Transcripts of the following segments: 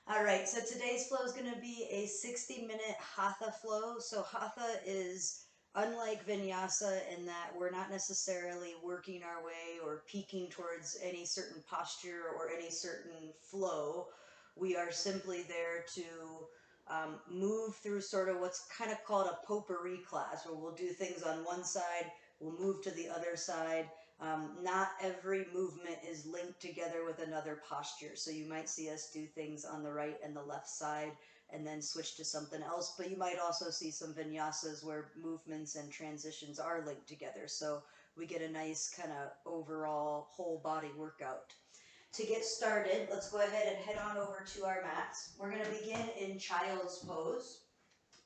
All right, so today's flow is going to be a 60-minute Hatha flow. So Hatha is unlike Vinyasa in that we're not necessarily working our way or peaking towards any certain posture or any certain flow. We are simply there to move through sort of what's kind of called a potpourri class, where we'll do things on one side, we'll move to the other side. Not every movement is linked together with another posture. So you might see us do things on the right and the left side and then switch to something else. But you might also see some vinyasas where movements and transitions are linked together. So we get a nice kind of overall whole body workout. To get started, let's go ahead and head on over to our mats. We're going to begin in child's pose.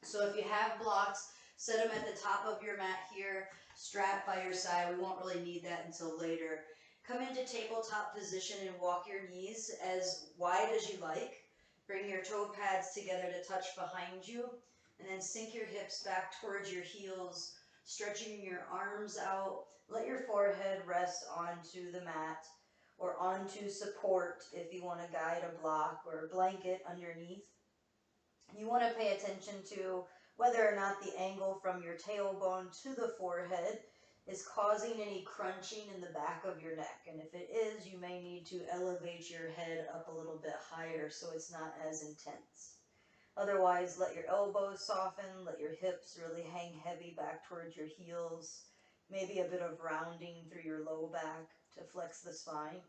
So if you have blocks, set them at the top of your mat here, strap by your side. We won't really need that until later. Come into tabletop position and walk your knees as wide as you like. Bring your toe pads together to touch behind you, and then sink your hips back towards your heels, stretching your arms out. Let your forehead rest onto the mat or onto support if you want to guide a block or a blanket underneath. You want to pay attention to whether or not the angle from your tailbone to the forehead is causing any crunching in the back of your neck. And if it is, you may need to elevate your head up a little bit higher so it's not as intense. Otherwise, let your elbows soften, let your hips really hang heavy back towards your heels, maybe a bit of rounding through your low back to flex the spine.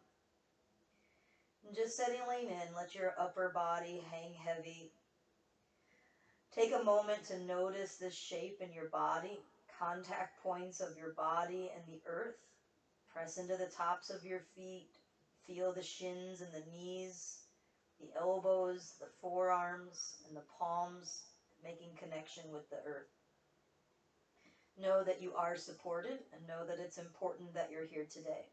And just settling in, let your upper body hang heavy. Take a moment to notice this shape in your body, contact points of your body and the earth. Press into the tops of your feet. Feel the shins and the knees, the elbows, the forearms, and the palms, making connection with the earth. Know that you are supported and know that it's important that you're here today.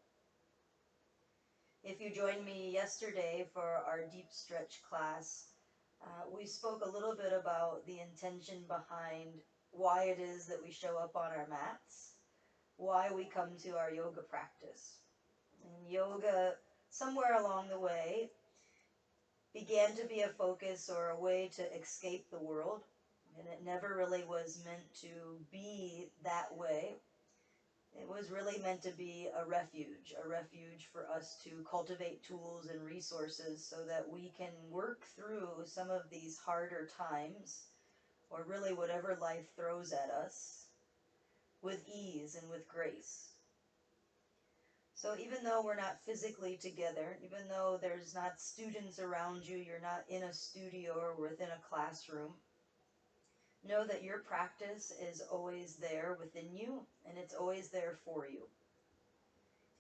If you joined me yesterday for our deep stretch class, we spoke a little bit about the intention behind why it is that we show up on our mats, why we come to our yoga practice. And yoga, somewhere along the way, began to be a focus or a way to escape the world, and it never really was meant to be that way. It was really meant to be a refuge for us to cultivate tools and resources so that we can work through some of these harder times, or really whatever life throws at us, with ease and with grace. So even though we're not physically together, even though there's not students around you, you're not in a studio or within a classroom, know that your practice is always there within you, and it's always there for you.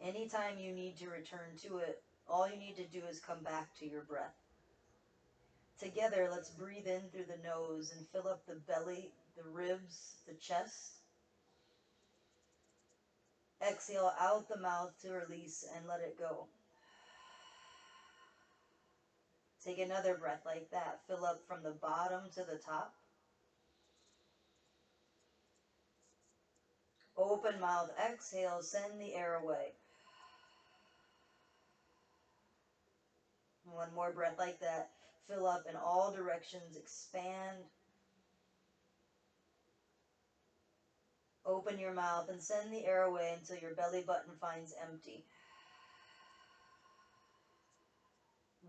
Anytime you need to return to it, all you need to do is come back to your breath. Together, let's breathe in through the nose and fill up the belly, the ribs, the chest. Exhale out the mouth to release and let it go. Take another breath like that. Fill up from the bottom to the top. Open mouth, exhale, send the air away. One more breath like that. Fill up in all directions, expand. Open your mouth and send the air away until your belly button finds empty.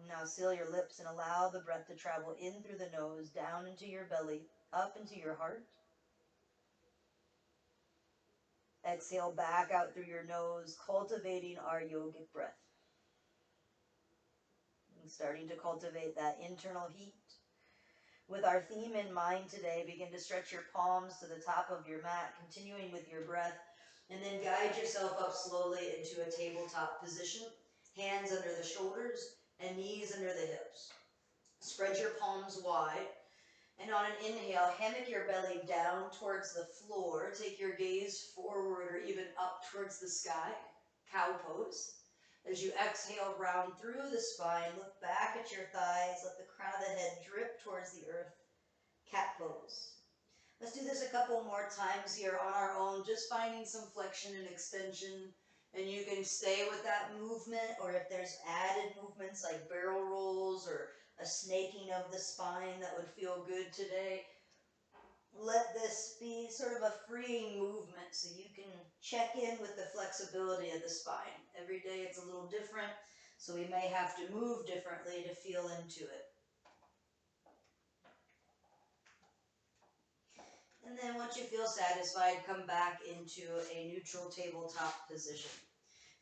Now seal your lips and allow the breath to travel in through the nose, down into your belly, up into your heart. Exhale back out through your nose, cultivating our yogic breath. And starting to cultivate that internal heat. With our theme in mind today, begin to stretch your palms to the top of your mat, continuing with your breath, and then guide yourself up slowly into a tabletop position, hands under the shoulders and knees under the hips. Spread your palms wide, and on an inhale, hammock your belly down towards the floor. Take your gaze forward or even up towards the sky, cow pose. As you exhale, round through the spine, look back at your thighs, let the crown of the head drip towards the earth, cat pose. Let's do this a couple more times here on our own, just finding some flexion and extension. And you can stay with that movement, or if there's added movements like barrel rolls or a snaking of the spine that would feel good today. Let this be sort of a freeing movement so you can check in with the flexibility of the spine. Every day it's a little different, so we may have to move differently to feel into it. And then once you feel satisfied, come back into a neutral tabletop position.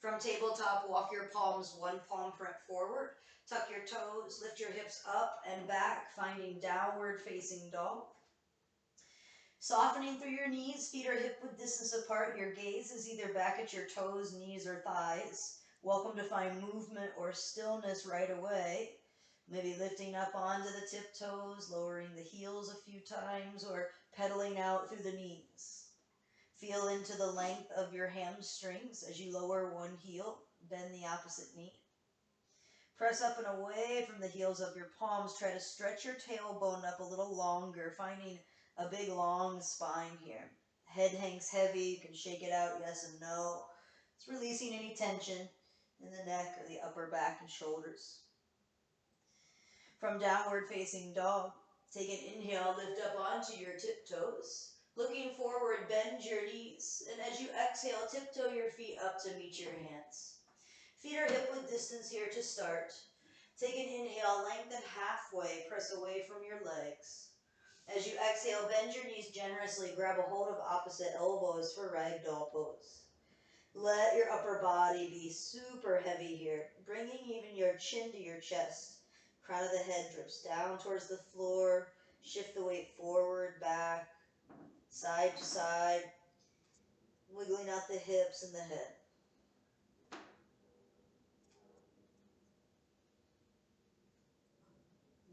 From tabletop, walk your palms one palm print forward, tuck your toes, lift your hips up and back, finding downward facing dog. Softening through your knees, feet are hip width distance apart. Your gaze is either back at your toes, knees, or thighs. Welcome to find movement or stillness right away. Maybe lifting up onto the tiptoes, lowering the heels a few times, or pedaling out through the knees. Feel into the length of your hamstrings as you lower one heel, bend the opposite knee. Press up and away from the heels of your palms. Try to stretch your tailbone up a little longer, finding a big long spine here. Head hangs heavy, you can shake it out, yes and no. It's releasing any tension in the neck or the upper back and shoulders. From downward facing dog, take an inhale, lift up onto your tiptoes. Looking forward, bend your knees, and as you exhale, tiptoe your feet up to meet your hands. Feet are hip width distance here to start. Take an inhale, lengthen halfway, press away from your legs. As you exhale, bend your knees generously, grab a hold of opposite elbows for ragdoll pose. Let your upper body be super heavy here, bringing even your chin to your chest. Crown of the head drips down towards the floor. Shift the weight forward, back, side to side, wiggling out the hips and the head.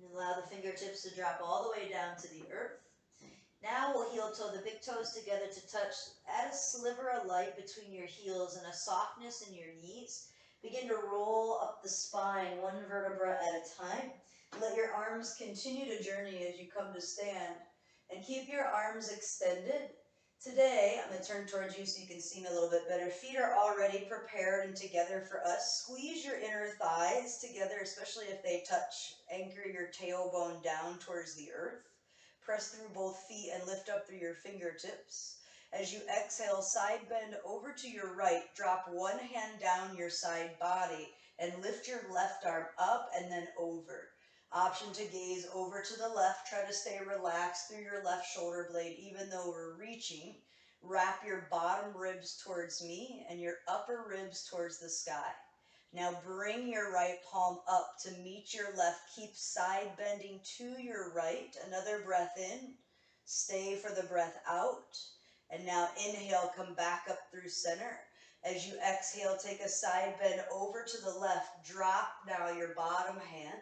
And allow the fingertips to drop all the way down to the earth. Now we'll heel toe the big toes together to touch. Add a sliver of light between your heels and a softness in your knees. Begin to roll up the spine one vertebra at a time. Let your arms continue to journey as you come to stand. And keep your arms extended. Today, I'm going to turn towards you so you can see me a little bit better. Feet are already prepared and together for us. Squeeze your inner thighs together, especially if they touch. Anchor your tailbone down towards the earth. Press through both feet and lift up through your fingertips. As you exhale, side bend over to your right. Drop one hand down your side body and lift your left arm up and then over. Option to gaze over to the left. Try to stay relaxed through your left shoulder blade even though we're reaching. Wrap your bottom ribs towards me and your upper ribs towards the sky. Now bring your right palm up to meet your left. Keep side bending to your right. Another breath in. Stay for the breath out. And now inhale, come back up through center. As you exhale, take a side bend over to the left. Drop now your bottom hand.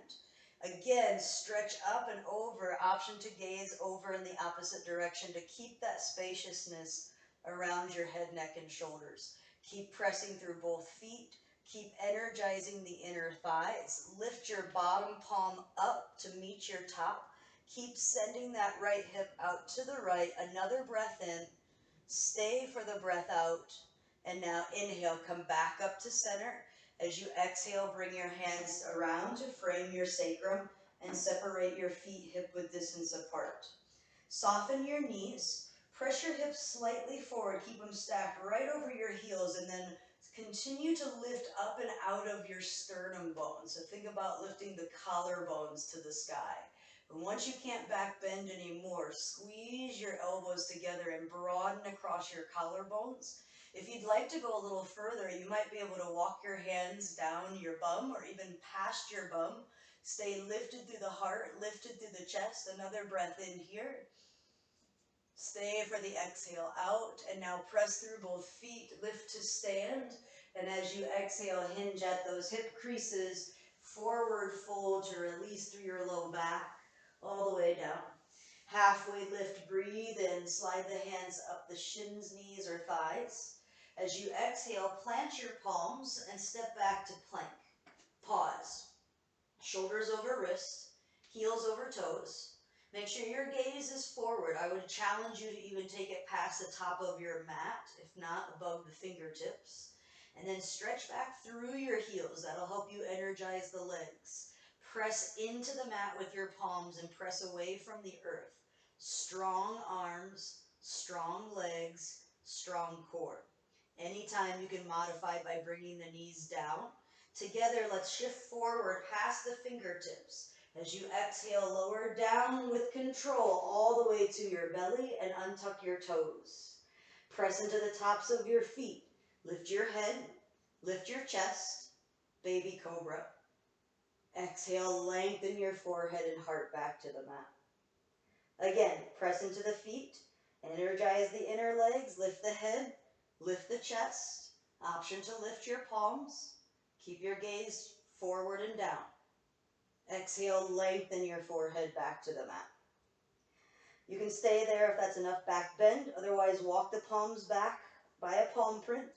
Again, stretch up and over. Option to gaze over in the opposite direction to keep that spaciousness around your head, neck, and shoulders. Keep pressing through both feet. Keep energizing the inner thighs. Lift your bottom palm up to meet your top. Keep sending that right hip out to the right. Another breath in. Stay for the breath out. And now inhale, come back up to center. As you exhale, bring your hands around to frame your sacrum and separate your feet hip width distance apart. Soften your knees. Press your hips slightly forward. Keep them stacked right over your heels and then continue to lift up and out of your sternum bones. So think about lifting the collarbones to the sky. And once you can't back bend anymore, squeeze your elbows together and broaden across your collarbones. If you'd like to go a little further, you might be able to walk your hands down your bum or even past your bum. Stay lifted through the heart, lifted through the chest. Another breath in here. Stay for the exhale out, and now press through both feet, lift to stand, and as you exhale, hinge at those hip creases, forward fold to release through your low back, all the way down. Halfway lift, breathe in, slide the hands up the shins, knees, or thighs. As you exhale, plant your palms and step back to plank. Pause. Shoulders over wrists, heels over toes. Make sure your gaze is forward. I would challenge you to even take it past the top of your mat, if not above the fingertips. And then stretch back through your heels. That'll help you energize the legs. Press into the mat with your palms and press away from the earth. Strong arms, strong legs, strong core. Anytime you can modify by bringing the knees down. Together, let's shift forward past the fingertips. As you exhale, lower down with control all the way to your belly and untuck your toes. Press into the tops of your feet. Lift your head, lift your chest, baby cobra. Exhale, lengthen your forehead and heart back to the mat. Again, press into the feet, energize the inner legs, lift the head, lift the chest. Option to lift your palms. Keep your gaze forward and down. Exhale, lengthen your forehead back to the mat. You can stay there if that's enough back bend. Otherwise, walk the palms back by a palm print.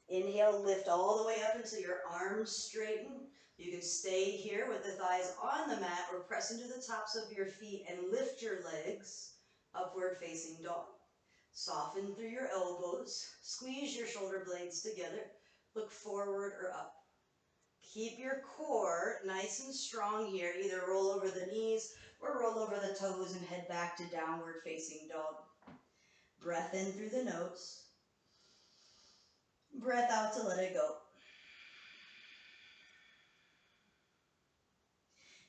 Inhale, lift all the way up until your arms straighten. You can stay here with the thighs on the mat or press into the tops of your feet and lift your legs, upward facing dog. Soften through your elbows. Squeeze your shoulder blades together. Look forward or up. Keep your core nice and strong here. Either roll over the knees or roll over the toes and head back to downward facing dog. Breath in through the nose. Breath out to let it go.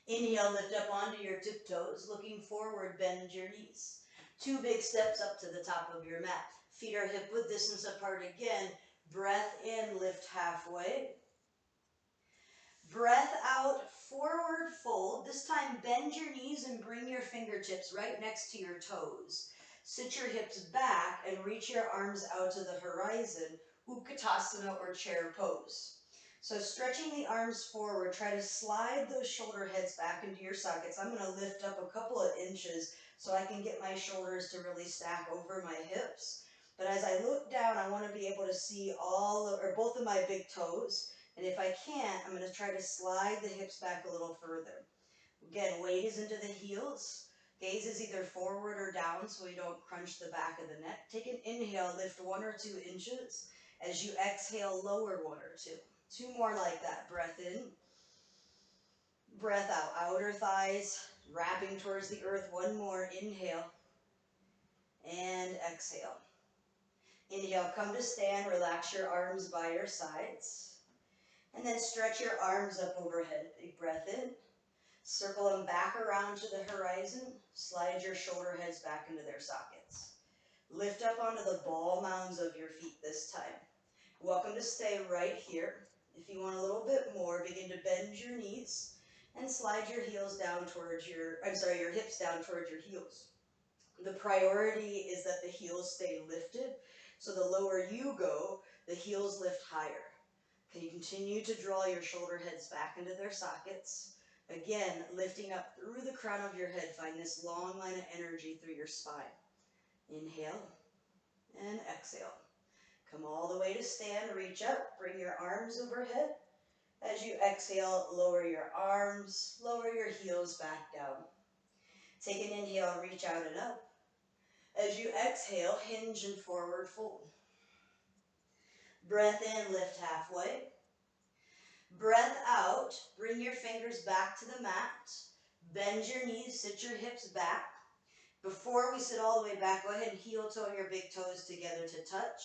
Inhale, lift up onto your tiptoes. Looking forward, bend your knees. 2 big steps up to the top of your mat. Feet are hip width distance apart again. Breath in, lift halfway. Breath out, forward fold. This time bend your knees and bring your fingertips right next to your toes. Sit your hips back and reach your arms out to the horizon, Utkatasana or chair pose. So stretching the arms forward, try to slide those shoulder heads back into your sockets. I'm going to lift up a couple of inches so I can get my shoulders to really stack over my hips. But as I look down, I want to be able to see both of my big toes. And if I can't, I'm going to try to slide the hips back a little further. Again, weight is into the heels. Gaze is either forward or down so we don't crunch the back of the neck. Take an inhale, lift 1 or 2 inches. As you exhale, lower 1 or 2. 2 more like that. Breath in. Breath out. Outer thighs wrapping towards the earth. 1 more. Inhale. And exhale. Inhale, come to stand. Relax your arms by your sides. And then stretch your arms up overhead. Big breath in. Circle them back around to the horizon. Slide your shoulder heads back into their sockets. Lift up onto the ball mounds of your feet this time. Welcome to stay right here. If you want a little bit more, begin to bend your knees and slide your heels down towards your hips down towards your heels. The priority is that the heels stay lifted. So the lower you go, the heels lift higher. Can you continue to draw your shoulder heads back into their sockets? Again, lifting up through the crown of your head. Find this long line of energy through your spine. Inhale and exhale. Come all the way to stand. Reach up. Bring your arms overhead. As you exhale, lower your arms. Lower your heels back down. Take an inhale. Reach out and up. As you exhale, hinge and forward fold. Breath in, lift halfway. Breath out, bring your fingers back to the mat. Bend your knees, sit your hips back. Before we sit all the way back, go ahead and heel toe your big toes together to touch.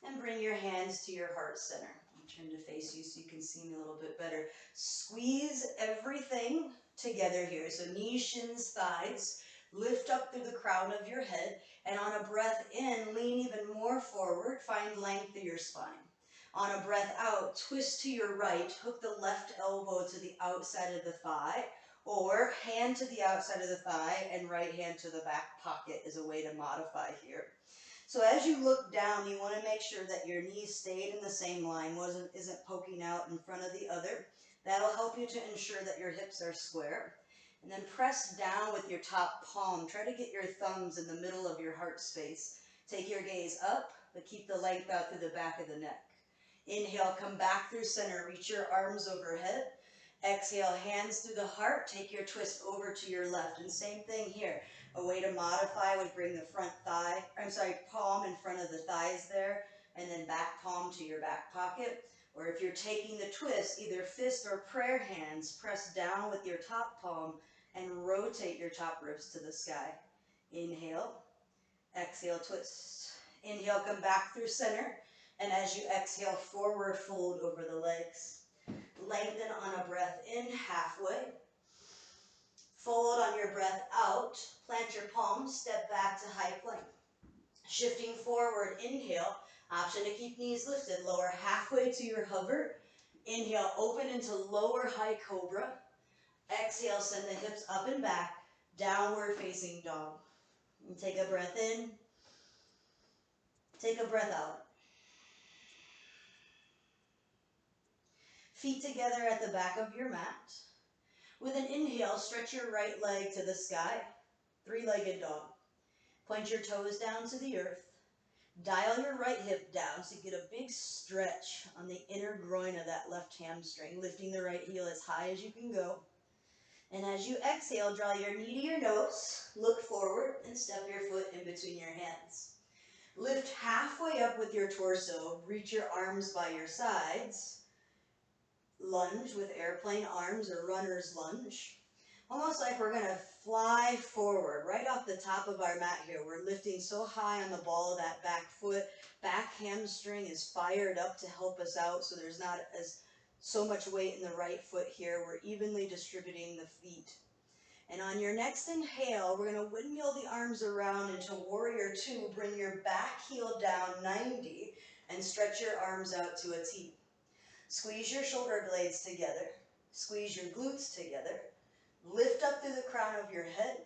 And bring your hands to your heart center. I'm trying to face you so you can see me a little bit better. Squeeze everything together here. So knees, shins, thighs. Lift up through the crown of your head. And on a breath in, lean even more forward. Find length through your spine. On a breath out, twist to your right, hook the left elbow to the outside of the thigh, or hand to the outside of the thigh and right hand to the back pocket is a way to modify here. So as you look down, you want to make sure that your knees stayed in the same line, isn't poking out in front of the other. That'll help you to ensure that your hips are square. And then press down with your top palm. Try to get your thumbs in the middle of your heart space. Take your gaze up, but keep the length out through the back of the neck. Inhale, come back through center, reach your arms overhead. Exhale, hands through the heart, take your twist over to your left. And same thing here. A way to modify would bring the palm in front of the thighs there, and then back palm to your back pocket. Or if you're taking the twist, either fist or prayer hands, press down with your top palm and rotate your top ribs to the sky. Inhale, exhale, twist. Inhale, come back through center. And as you exhale, forward fold over the legs. Lengthen on a breath in, halfway. Fold on your breath out. Plant your palms, step back to high plank. Shifting forward, inhale. Option to keep knees lifted. Lower halfway to your hover. Inhale, open into lower high cobra. Exhale, send the hips up and back. Downward facing dog. And take a breath in. Take a breath out. Feet together at the back of your mat. With an inhale, stretch your right leg to the sky. Three-legged dog. Point your toes down to the earth. Dial your right hip down so you get a big stretch on the inner groin of that left hamstring, lifting the right heel as high as you can go. And as you exhale, draw your knee to your nose, look forward, and step your foot in between your hands. Lift halfway up with your torso, reach your arms by your sides. Lunge with airplane arms or runner's lunge. Almost like we're going to fly forward right off the top of our mat here. We're lifting so high on the ball of that back foot. Back hamstring is fired up to help us out, so there's not so much weight in the right foot here. We're evenly distributing the feet. And on your next inhale, we're going to windmill the arms around into warrior two. Bring your back heel down 90 and stretch your arms out to a T. Squeeze your shoulder blades together. Squeeze your glutes together. Lift up through the crown of your head.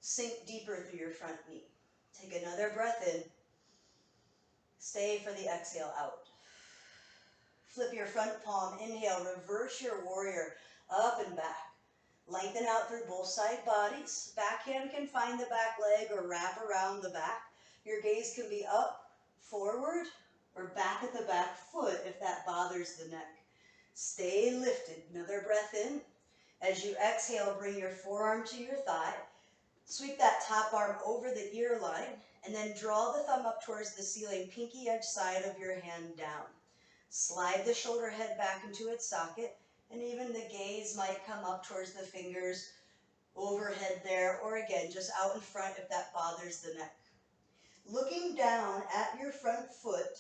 Sink deeper through your front knee. Take another breath in. Stay for the exhale out. Flip your front palm. Inhale, reverse your warrior up and back. Lengthen out through both side bodies. Backhand can find the back leg or wrap around the back. Your gaze can be up, forward, or back at the back foot if that bothers the neck. Stay lifted. Another breath in. As you exhale, bring your forearm to your thigh. Sweep that top arm over the ear line, and then draw the thumb up towards the ceiling, pinky edge side of your hand down. Slide the shoulder head back into its socket, and even the gaze might come up towards the fingers overhead there, or again, just out in front if that bothers the neck. Looking down at your front foot,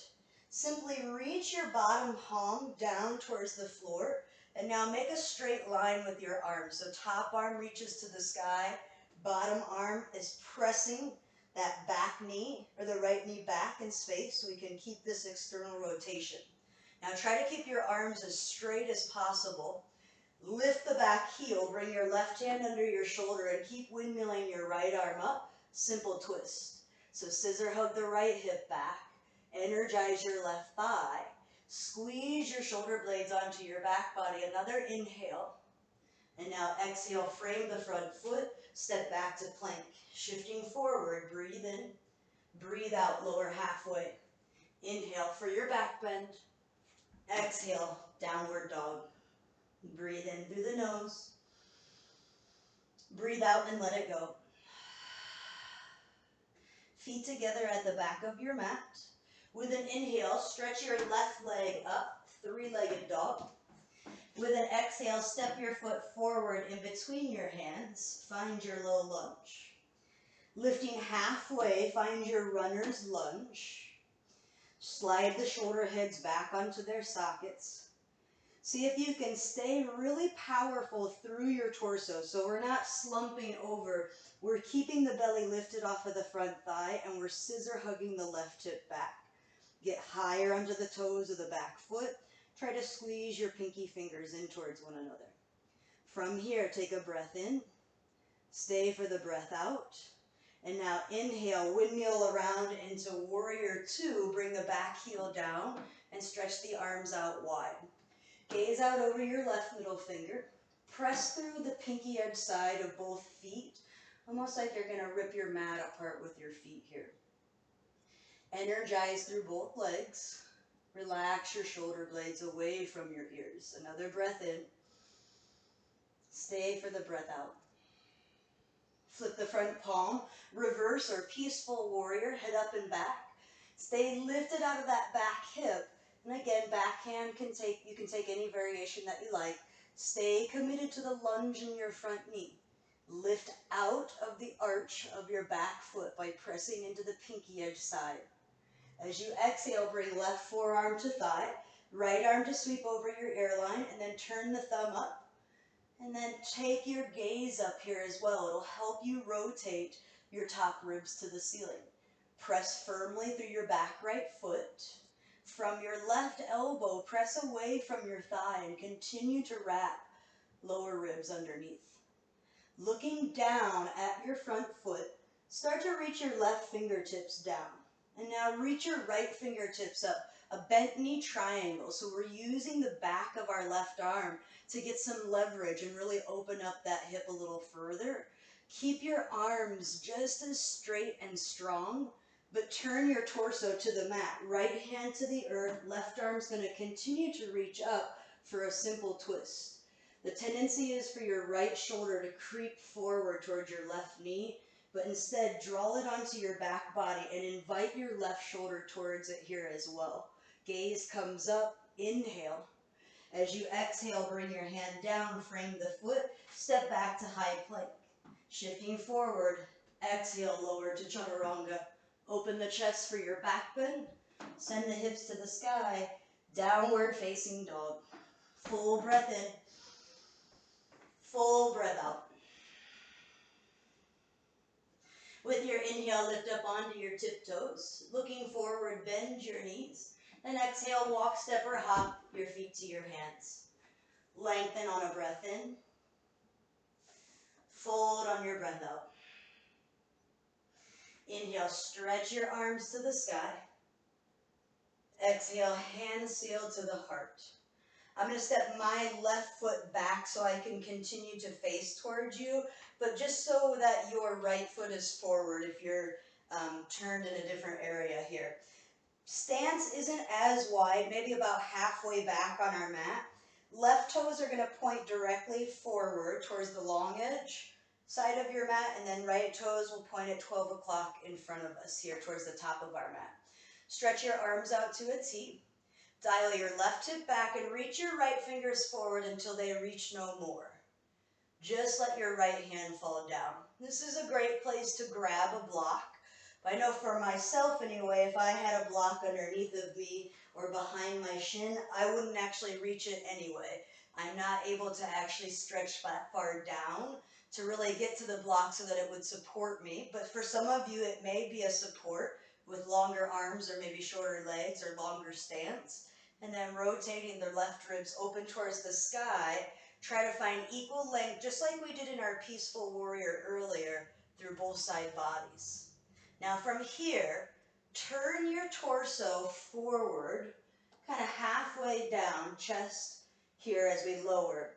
simply reach your bottom palm down towards the floor, and now make a straight line with your arm. So top arm reaches to the sky, bottom arm is pressing that back knee, or the right knee back in space so we can keep this external rotation. Now try to keep your arms as straight as possible. Lift the back heel, bring your left hand under your shoulder, and keep windmilling your right arm up. Simple twist. So scissor hug the right hip back. Energize your left thigh. Squeeze your shoulder blades onto your back body. Another inhale. And now exhale, frame the front foot. Step back to plank. Shifting forward, breathe in. Breathe out, lower halfway. Inhale for your back bend. Exhale, downward dog. Breathe in through the nose. Breathe out and let it go. Feet together at the back of your mat. With an inhale, stretch your left leg up, three-legged dog. With an exhale, step your foot forward in between your hands. Find your low lunge. Lifting halfway, find your runner's lunge. Slide the shoulder heads back onto their sockets. See if you can stay really powerful through your torso. So we're not slumping over. We're keeping the belly lifted off of the front thigh, and we're scissor hugging the left hip back. Get higher onto the toes of the back foot. Try to squeeze your pinky fingers in towards one another. From here, take a breath in. Stay for the breath out. And now inhale, windmill around into warrior two. Bring the back heel down and stretch the arms out wide. Gaze out over your left middle finger. Press through the pinky edge side of both feet, almost like you're going to rip your mat apart with your feet here. Energize through both legs. Relax your shoulder blades away from your ears. Another breath in. Stay for the breath out. Flip the front palm, reverse or peaceful warrior, head up and back. Stay lifted out of that back hip And again, backhand you can take any variation that you like. Stay committed to the lunge in your front knee. Lift out of the arch of your back foot by pressing into the pinky edge side. As you exhale, bring left forearm to thigh, right arm to sweep over your airline, and then turn the thumb up. And then take your gaze up here as well. It'll help you rotate your top ribs to the ceiling. Press firmly through your back right foot. From your left elbow, press away from your thigh and continue to wrap lower ribs underneath. Looking down at your front foot, start to reach your left fingertips down. And now reach your right fingertips up, a bent knee triangle. So we're using the back of our left arm to get some leverage and really open up that hip a little further. Keep your arms just as straight and strong, but turn your torso to the mat. Right hand to the earth, left arm's going to continue to reach up for a simple twist. The tendency is for your right shoulder to creep forward towards your left knee, but instead draw it onto your back body and invite your left shoulder towards it here as well. Gaze comes up, inhale. As you exhale, bring your hand down, frame the foot, step back to high plank. Shifting forward, exhale, lower to chaturanga. Open the chest for your back bend, send the hips to the sky, downward facing dog. Full breath in. Full breath out. With your inhale, lift up onto your tiptoes. Looking forward, bend your knees. Then exhale, walk, step, or hop your feet to your hands. Lengthen on a breath in. Fold on your breath out. Inhale, stretch your arms to the sky. Exhale, hands seal to the heart. I'm going to step my left foot back so I can continue to face towards you, but just so that your right foot is forward if you're turned in a different area here. Stance isn't as wide, maybe about halfway back on our mat. Left toes are going to point directly forward towards the long edge side of your mat, and then right toes will point at 12 o'clock in front of us here towards the top of our mat. Stretch your arms out to a T. Dial your left hip back and reach your right fingers forward until they reach no more. Just let your right hand fall down. This is a great place to grab a block. I know for myself anyway, if I had a block underneath of me or behind my shin, I wouldn't actually reach it anyway. I'm not able to actually stretch that far down to really get to the block so that it would support me. But for some of you, it may be a support with longer arms or maybe shorter legs or longer stance. And then rotating the left ribs open towards the sky. Try to find equal length, just like we did in our peaceful warrior earlier, through both side bodies. Now from here, turn your torso forward, kind of halfway down, chest here as we lower.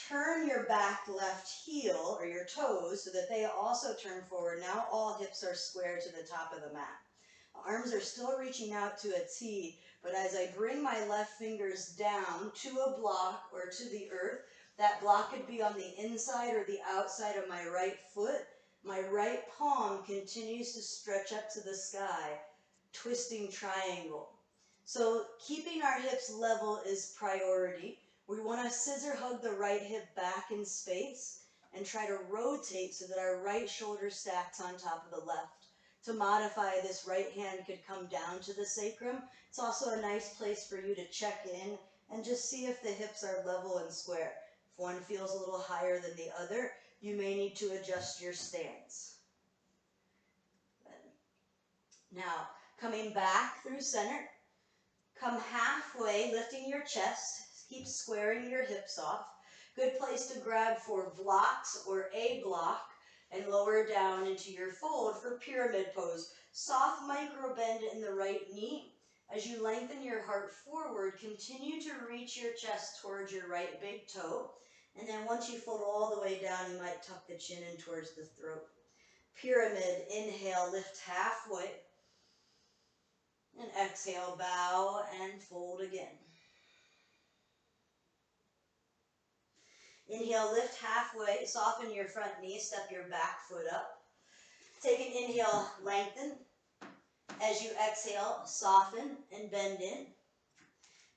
Turn your back left heel, or your toes, so that they also turn forward. Now all hips are square to the top of the mat. Arms are still reaching out to a T, but as I bring my left fingers down to a block or to the earth, that block could be on the inside or the outside of my right foot. My right palm continues to stretch up to the sky, twisting triangle. So keeping our hips level is priority. We want to scissor hug the right hip back in space and try to rotate so that our right shoulder stacks on top of the left. To modify this, right hand could come down to the sacrum. It's also a nice place for you to check in and just see if the hips are level and square. If one feels a little higher than the other, you may need to adjust your stance. Now, coming back through center, come halfway, lifting your chest, keep squaring your hips off. Good place to grab for blocks or a block and lower down into your fold for pyramid pose. Soft micro bend in the right knee. As you lengthen your heart forward, continue to reach your chest towards your right big toe. And then once you fold all the way down, you might tuck the chin in towards the throat. Pyramid, inhale, lift halfway. And exhale, bow and fold again. Inhale, lift halfway, soften your front knee, step your back foot up. Take an inhale, lengthen. As you exhale, soften and bend in.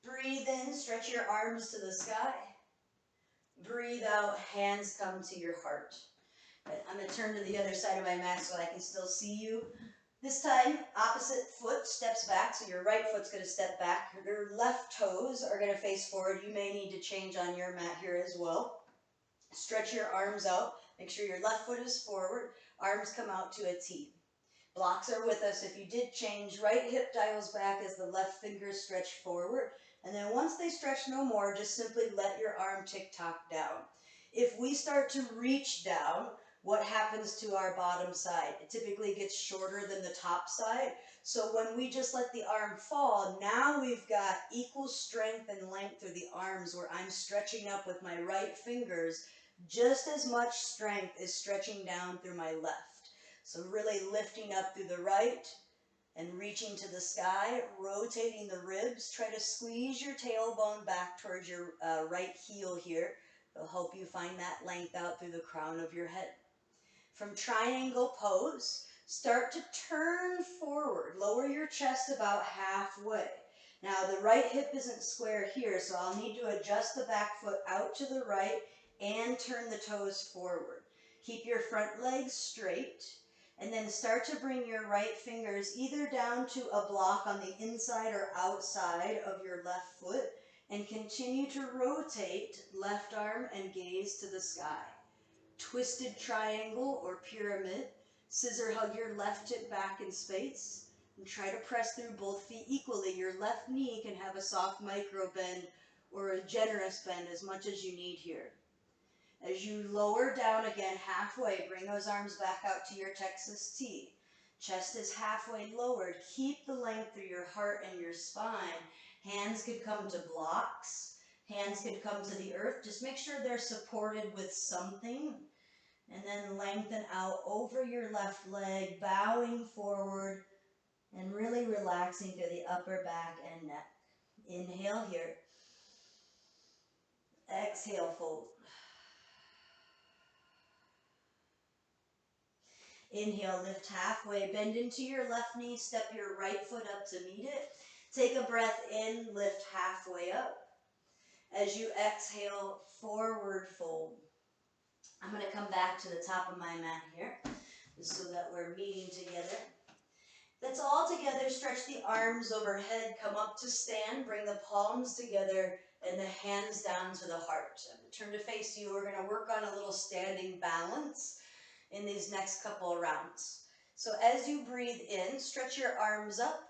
Breathe in, stretch your arms to the sky. Breathe out, hands come to your heart. I'm going to turn to the other side of my mat so I can still see you. This time, opposite foot steps back, so your right foot's going to step back. Your left toes are going to face forward. You may need to change on your mat here as well. Stretch your arms out. Make sure your left foot is forward. Arms come out to a T. Blocks are with us. If you did change, right hip dials back as the left fingers stretch forward. And then once they stretch no more, just simply let your arm tick-tock down. If we start to reach down, what happens to our bottom side? It typically gets shorter than the top side. So when we just let the arm fall, now we've got equal strength and length through the arms where I'm stretching up with my right fingers. Just as much strength is stretching down through my left. So really lifting up through the right and reaching to the sky, rotating the ribs. Try to squeeze your tailbone back towards your right heel here. It'll help you find that length out through the crown of your head. From triangle pose, start to turn forward. Lower your chest about halfway. Now the right hip isn't square here, so I'll need to adjust the back foot out to the right and turn the toes forward. Keep your front legs straight. And then start to bring your right fingers either down to a block on the inside or outside of your left foot and continue to rotate left arm and gaze to the sky. Twisted triangle or pyramid. Scissor hug your left hip back in space and try to press through both feet equally. Your left knee can have a soft micro bend or a generous bend as much as you need here. As you lower down again halfway, bring those arms back out to your Texas T. Chest is halfway lowered. Keep the length through your heart and your spine. Hands could come to blocks. Hands could come to the earth. Just make sure they're supported with something. And then lengthen out over your left leg, bowing forward and really relaxing through the upper back and neck. Inhale here. Exhale, fold. Inhale, lift halfway, bend into your left knee, step your right foot up to meet it. Take a breath in, lift halfway up. As you exhale, forward fold. I'm going to come back to the top of my mat here, just so that we're meeting together. Let's all together stretch the arms overhead, come up to stand, bring the palms together and the hands down to the heart. I'm going to turn to face you. We're going to work on a little standing balance in these next couple of rounds. So as you breathe in, stretch your arms up.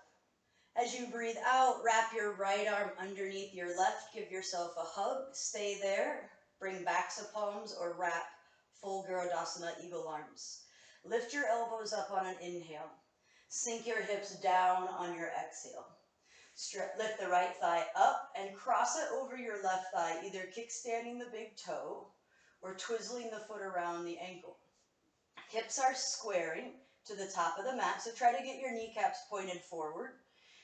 As you breathe out, wrap your right arm underneath your left. Give yourself a hug. Stay there. Bring backs of palms or wrap full Garudasana eagle arms. Lift your elbows up on an inhale. Sink your hips down on your exhale. Lift the right thigh up and cross it over your left thigh, either kickstanding the big toe or twizzling the foot around the ankle. Hips are squaring to the top of the mat, so try to get your kneecaps pointed forward.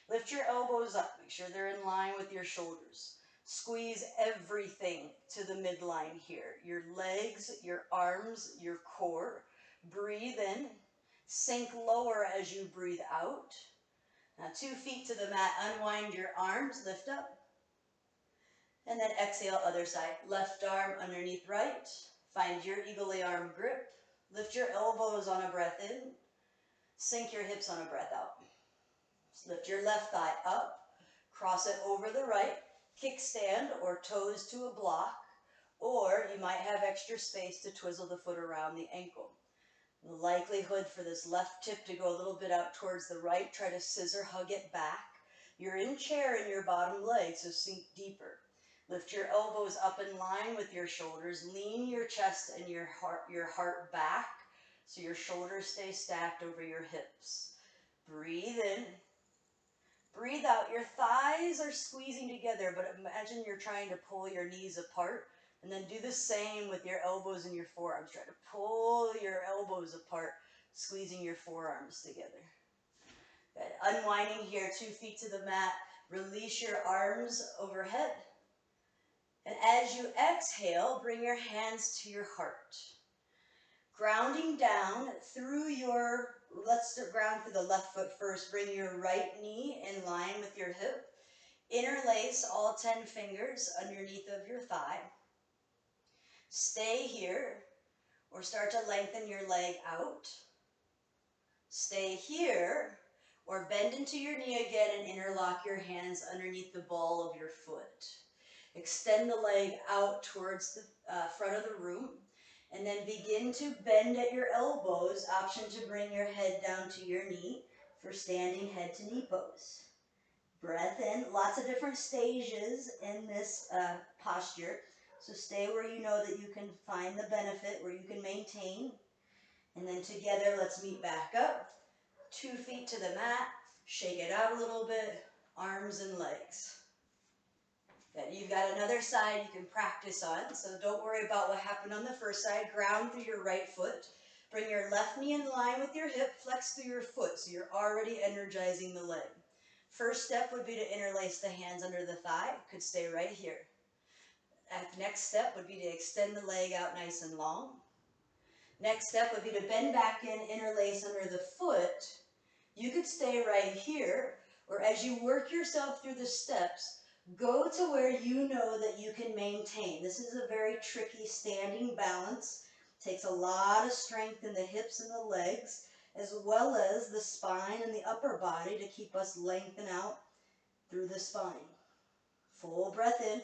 Lift your elbows up, make sure they're in line with your shoulders. Squeeze everything to the midline here. Your legs, your arms, your core. Breathe in. Sink lower as you breathe out. Now 2 feet to the mat, unwind your arms, lift up. And then exhale, other side. Left arm underneath right. Find your eagle arm grip. Lift your elbows on a breath in. Sink your hips on a breath out. Lift your left thigh up. Cross it over the right. Kickstand or toes to a block. Or you might have extra space to twizzle the foot around the ankle. The likelihood for this left tip to go a little bit out towards the right, try to scissor hug it back. You're in chair in your bottom leg, so sink deeper. Lift your elbows up in line with your shoulders. Lean your chest and your heart back so your shoulders stay stacked over your hips. Breathe in. Breathe out. Your thighs are squeezing together, but imagine you're trying to pull your knees apart. And then do the same with your elbows and your forearms. Try to pull your elbows apart, squeezing your forearms together. Good. Unwinding here, 2 feet to the mat. Release your arms overhead. And as you exhale, bring your hands to your heart. Grounding down through let's ground through the left foot first. Bring your right knee in line with your hip. Interlace all 10 fingers underneath of your thigh. Stay here or start to lengthen your leg out. Stay here or bend into your knee again and interlock your hands underneath the ball of your foot. Extend the leg out towards the front of the room and then begin to bend at your elbows. Option to bring your head down to your knee for standing head to knee pose. Breath in, lots of different stages in this posture. So stay where you know that you can find the benefit, where you can maintain. And then together, let's meet back up. 2 feet to the mat, shake it out a little bit, arms and legs. Good. You've got another side you can practice on, so don't worry about what happened on the first side. Ground through your right foot. Bring your left knee in line with your hip, flex through your foot, so you're already energizing the leg. First step would be to interlace the hands under the thigh. Could stay right here. Next step would be to extend the leg out nice and long. Next step would be to bend back in, interlace under the foot. You could stay right here, or as you work yourself through the steps, go to where you know that you can maintain. This is a very tricky standing balance. Takes a lot of strength in the hips and the legs, as well as the spine and the upper body to keep us lengthened out through the spine. Full breath in,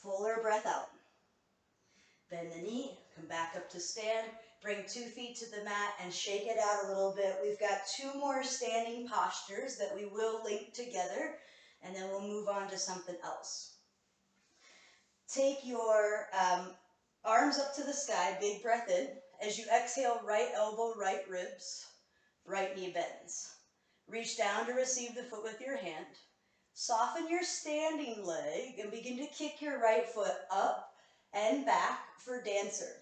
fuller breath out. Bend the knee, come back up to stand, bring 2 feet to the mat and shake it out a little bit. We've got 2 more standing postures that we will link together, and then we'll move on to something else. Take your arms up to the sky, big breath in. As you exhale, right elbow, right ribs, right knee bends. Reach down to receive the foot with your hand. Soften your standing leg and begin to kick your right foot up and back for dancer.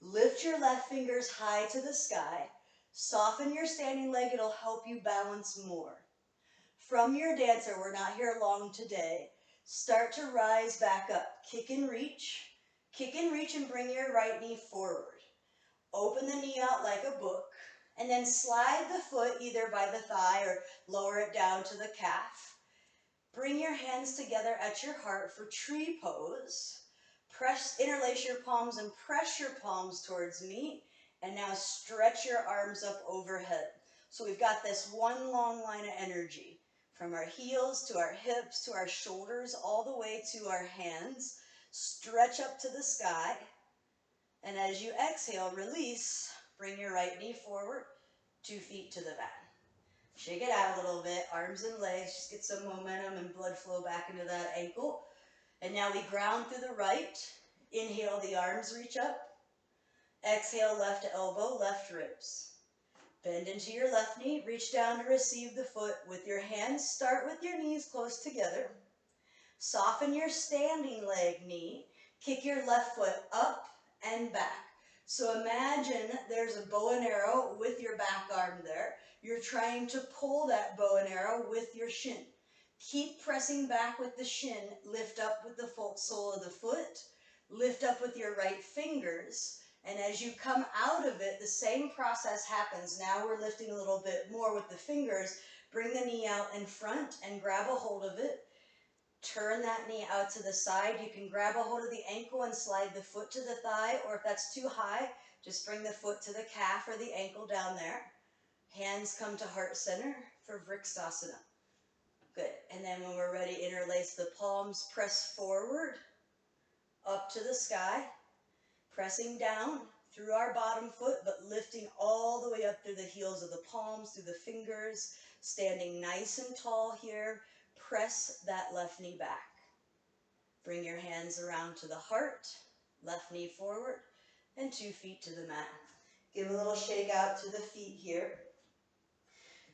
Lift your left fingers high to the sky. Soften your standing leg, it'll help you balance more. From your dancer, we're not here long today, start to rise back up. Kick and reach and bring your right knee forward. Open the knee out like a book, and then slide the foot either by the thigh or lower it down to the calf. Bring your hands together at your heart for tree pose. Interlace your palms and press your palms towards me. And now stretch your arms up overhead. So we've got this one long line of energy from our heels to our hips to our shoulders, all the way to our hands. Stretch up to the sky. And as you exhale, release. Bring your right knee forward, 2 feet to the mat. Shake it out a little bit, arms and legs, just get some momentum and blood flow back into that ankle. And now we ground through the right. Inhale, the arms reach up. Exhale, left elbow, left ribs. Bend into your left knee, reach down to receive the foot with your hands. Start with your knees close together. Soften your standing leg knee. Kick your left foot up and back. So imagine there's a bow and arrow with your back arm there. You're trying to pull that bow and arrow with your shin. Keep pressing back with the shin. Lift up with the full sole of the foot. Lift up with your right fingers. And as you come out of it, the same process happens. Now we're lifting a little bit more with the fingers. Bring the knee out in front and grab a hold of it. Turn that knee out to the side. You can grab a hold of the ankle and slide the foot to the thigh, or if that's too high, just bring the foot to the calf or the ankle down there. Hands come to heart center for Vriksasana. Good. And then when we're ready, interlace the palms, press forward, up to the sky, pressing down through our bottom foot, but lifting all the way up through the heels of the palms, through the fingers, standing nice and tall here. Press that left knee back. Bring your hands around to the heart, left knee forward, and 2 feet to the mat. Give a little shake out to the feet here.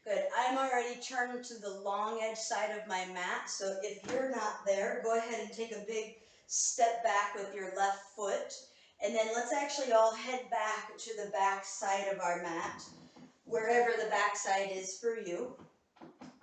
Good. I'm already turned to the long edge side of my mat, so if you're not there, go ahead and take a big step back with your left foot, and then let's actually all head back to the back side of our mat, wherever the back side is for you.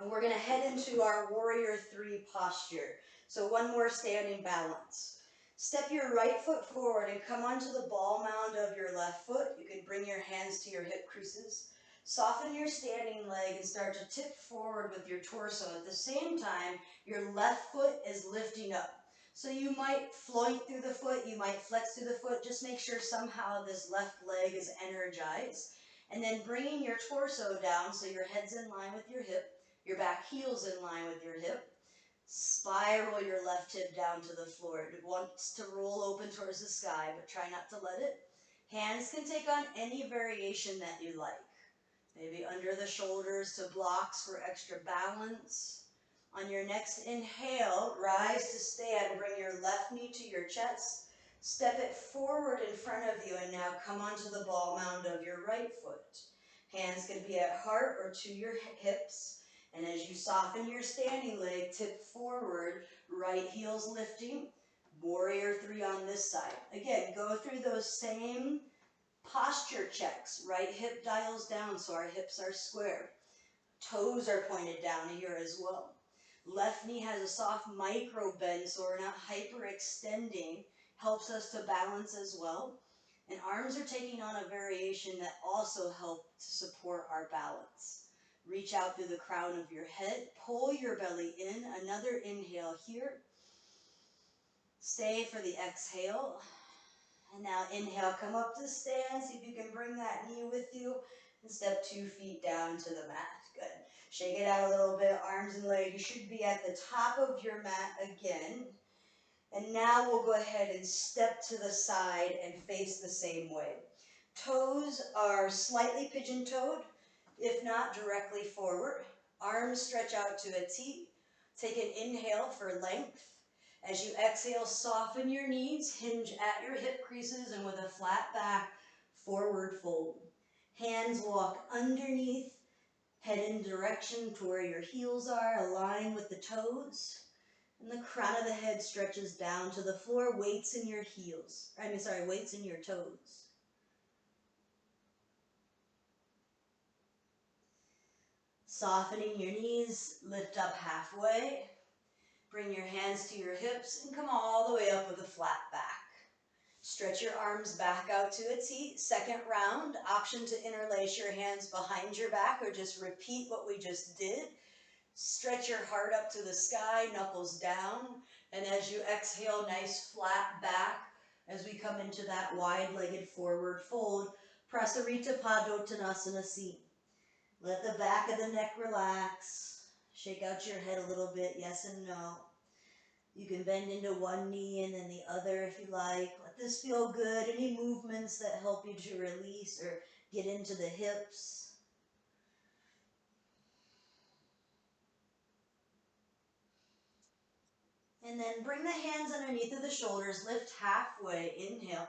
And we're going to head into our Warrior 3 posture. So one more standing balance. Step your right foot forward and come onto the ball mound of your left foot. You can bring your hands to your hip creases. Soften your standing leg and start to tip forward with your torso. At the same time, your left foot is lifting up. So you might float through the foot, you might flex through the foot. Just make sure somehow this left leg is energized. And then bringing your torso down so your head's in line with your hip, your back heel's in line with your hip. Spiral your left hip down to the floor. It wants to roll open towards the sky, but try not to let it. Hands can take on any variation that you like. Maybe under the shoulders to blocks for extra balance. On your next inhale, rise to stand. Bring your left knee to your chest. Step it forward in front of you, and now come onto the ball mound of your right foot. Hands can be at heart or to your hips. And as you soften your standing leg, tip forward, right heel's lifting. Warrior 3 on this side. Again, go through those same posture checks. Right hip dials down so our hips are square. Toes are pointed down here as well. Left knee has a soft micro bend so we're not hyperextending. Helps us to balance as well. And arms are taking on a variation that also help to support our balance. Reach out through the crown of your head. Pull your belly in. Another inhale here. Stay for the exhale. And now inhale, come up to stand. See if you can bring that knee with you. And step 2 feet down to the mat. Good. Shake it out a little bit. Arms and legs. You should be at the top of your mat again. And now we'll go ahead and step to the side and face the same way. Toes are slightly pigeon-toed, if not directly forward. Arms stretch out to a T. Take an inhale for length. As you exhale, soften your knees, hinge at your hip creases, and with a flat back, forward fold. Hands walk underneath, head in direction to where your heels are, align with the toes. And the crown of the head stretches down to the floor, weights in your weights in your toes. Softening your knees, lift up halfway. Bring your hands to your hips and come all the way up with a flat back. Stretch your arms back out to a T. Second round, option to interlace your hands behind your back or just repeat what we just did. Stretch your heart up to the sky, knuckles down. And as you exhale, nice flat back. As we come into that wide-legged forward fold, Prasarita Padottanasana seat. Let the back of the neck relax. Shake out your head a little bit, yes and no. You can bend into one knee and then the other if you like. Let this feel good. Any movements that help you to release or get into the hips. And then bring the hands underneath of the shoulders. Lift halfway. Inhale.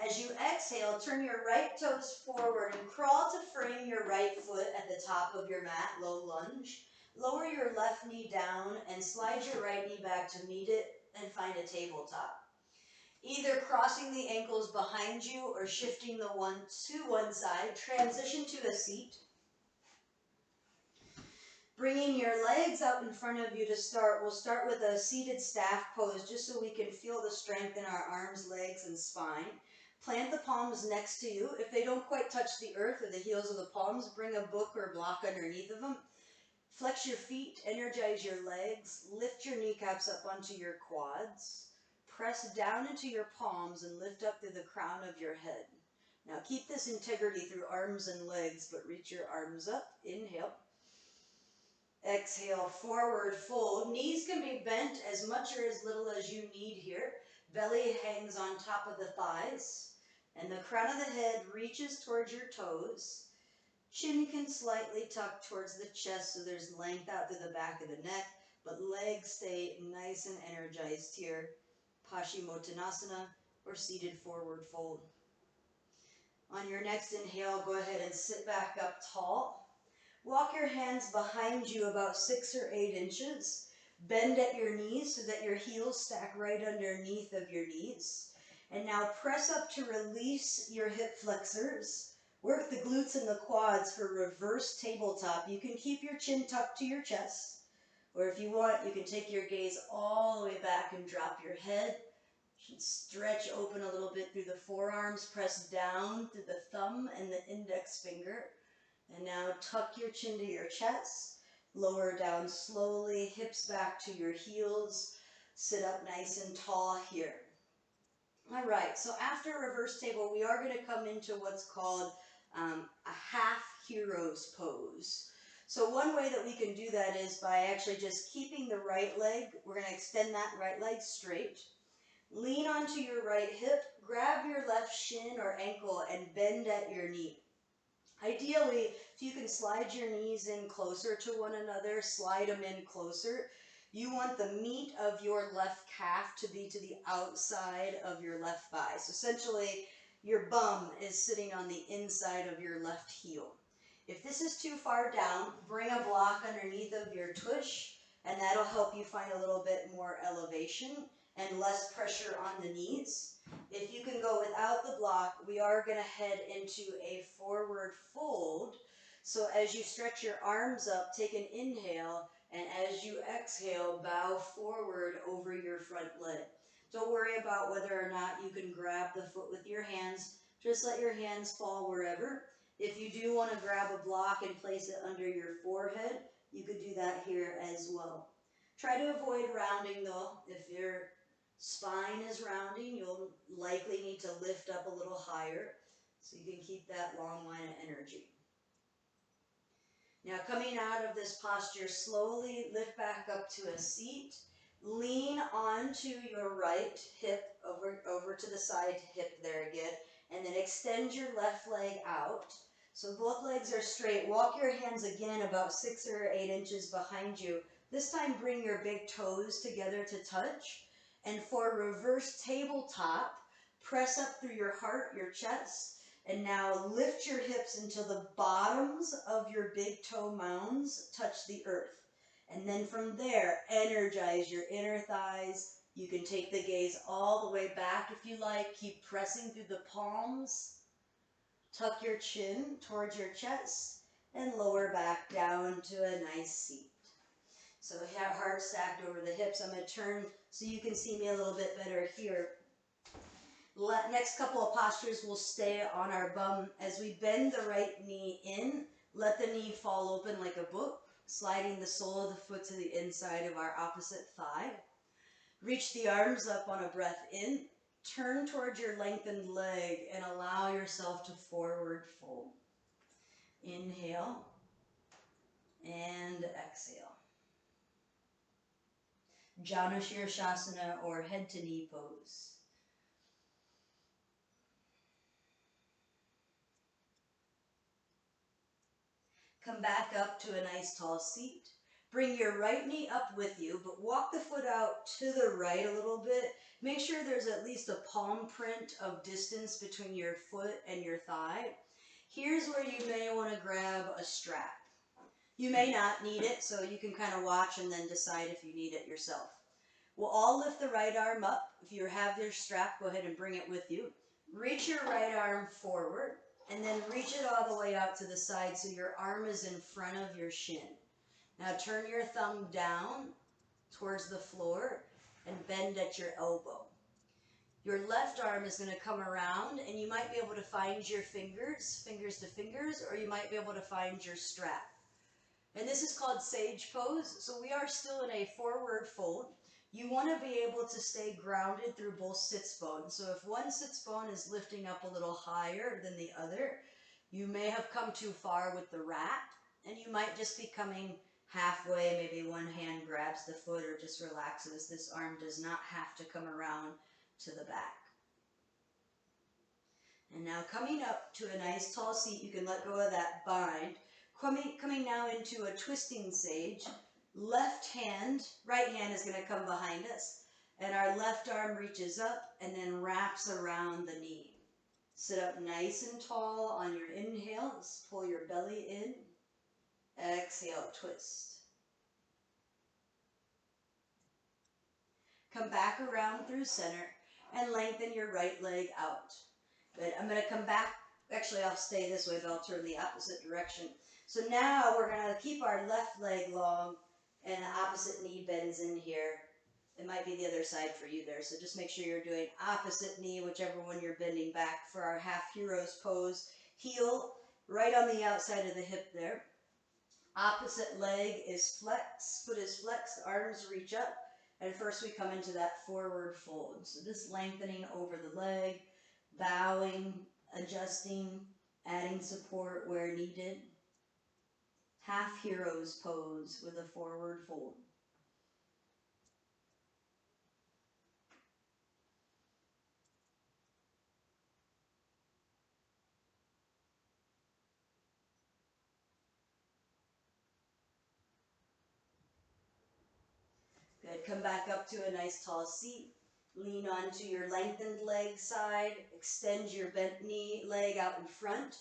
As you exhale, turn your right toes forward and crawl to frame your right foot at the top of your mat, low lunge. Lower your left knee down and slide your right knee back to meet it and find a tabletop. Either crossing the ankles behind you or shifting the one to one side, transition to a seat. Bringing your legs out in front of you to start, we'll start with a seated staff pose just so we can feel the strength in our arms, legs, and spine. Plant the palms next to you. If they don't quite touch the earth or the heels of the palms, bring a book or block underneath of them. Flex your feet, energize your legs, lift your kneecaps up onto your quads. Press down into your palms and lift up through the crown of your head. Now keep this integrity through arms and legs, but reach your arms up. Inhale. Exhale, forward fold. Knees can be bent as much or as little as you need here. Belly hangs on top of the thighs. And the crown of the head reaches towards your toes. Chin can slightly tuck towards the chest so there's length out to the back of the neck, but legs stay nice and energized here. Paschimottanasana, or seated forward fold. On your next inhale, go ahead and sit back up tall. Walk your hands behind you about 6 or 8 inches. Bend at your knees so that your heels stack right underneath of your knees. And now press up to release your hip flexors. Work the glutes and the quads for reverse tabletop. You can keep your chin tucked to your chest. Or if you want, you can take your gaze all the way back and drop your head. Should stretch open a little bit through the forearms, press down through the thumb and the index finger. And now tuck your chin to your chest, lower down slowly, hips back to your heels, sit up nice and tall here. All right, so after reverse table, we are going to come into what's called a half hero's pose. So one way that we can do that is by actually just keeping the right leg. We're going to extend that right leg straight. Lean onto your right hip, grab your left shin or ankle and bend at your knee. Ideally, if you can slide your knees in closer to one another, slide them in closer. You want the meat of your left calf to be to the outside of your left thigh. So essentially, your bum is sitting on the inside of your left heel. If this is too far down, bring a block underneath of your tush, and that'll help you find a little bit more elevation and less pressure on the knees. If you can go without the block, we are going to head into a forward fold. So as you stretch your arms up, take an inhale, and as you exhale, bow forward over your front leg. Don't worry about whether or not you can grab the foot with your hands. Just let your hands fall wherever. If you do want to grab a block and place it under your forehead, you could do that here as well. Try to avoid rounding though. If your spine is rounding, you'll likely need to lift up a little higher so you can keep that long line of energy. Now coming out of this posture, slowly lift back up to a seat. Lean onto your right hip over to the side hip there again, and then extend your left leg out. So both legs are straight. Walk your hands again about 6 or 8 inches behind you. This time bring your big toes together to touch. And for reverse tabletop, press up through your heart, your chest, and now lift your hips until the bottoms of your big toe mounds touch the earth. And then from there, energize your inner thighs. You can take the gaze all the way back if you like. Keep pressing through the palms. Tuck your chin towards your chest and lower back down to a nice seat. So heart stacked over the hips. I'm going to turn so you can see me a little bit better here. Next couple of postures will stay on our bum. As we bend the right knee in, let the knee fall open like a book, sliding the sole of the foot to the inside of our opposite thigh. Reach the arms up on a breath in. Turn towards your lengthened leg and allow yourself to forward fold. Inhale and exhale. Janushirashasana or head to knee pose. Come back up to a nice tall seat. Bring your right knee up with you, but walk the foot out to the right a little bit. Make sure there's at least a palm print of distance between your foot and your thigh. Here's where you may want to grab a strap. You may not need it, so you can kind of watch and then decide if you need it yourself. We'll all lift the right arm up. If you have your strap, go ahead and bring it with you. Reach your right arm forward, and then reach it all the way out to the side so your arm is in front of your shin. Now turn your thumb down towards the floor and bend at your elbow. Your left arm is going to come around, and you might be able to find your fingers to fingers, or you might be able to find your strap. And this is called sage pose, so we are still in a forward fold. You want to be able to stay grounded through both sits bones. So if one sits bone is lifting up a little higher than the other, you may have come too far with the rat, and you might just be coming halfway. Maybe one hand grabs the foot or just relaxes. This arm does not have to come around to the back. And now coming up to a nice tall seat, you can let go of that bind. Coming now into a twisting sage. Right hand is going to come behind us, and our left arm reaches up and then wraps around the knee. Sit up nice and tall on your inhales. Pull your belly in. Exhale, twist. Come back around through center and lengthen your right leg out. Good. I'm going to come back. Actually, I'll stay this way, but I'll turn the opposite direction. So now we're going to keep our left leg long and the opposite knee bends in here. It might be the other side for you there. So just make sure you're doing opposite knee, whichever one you're bending back for our half heroes pose. Heel right on the outside of the hip there. Opposite leg is flexed, foot is flexed, arms reach up. And first we come into that forward fold. So just lengthening over the leg, bowing, adjusting, adding support where needed. Half heroes pose with a forward fold. Good. Come back up to a nice tall seat. Lean onto your lengthened leg side. Extend your bent knee leg out in front.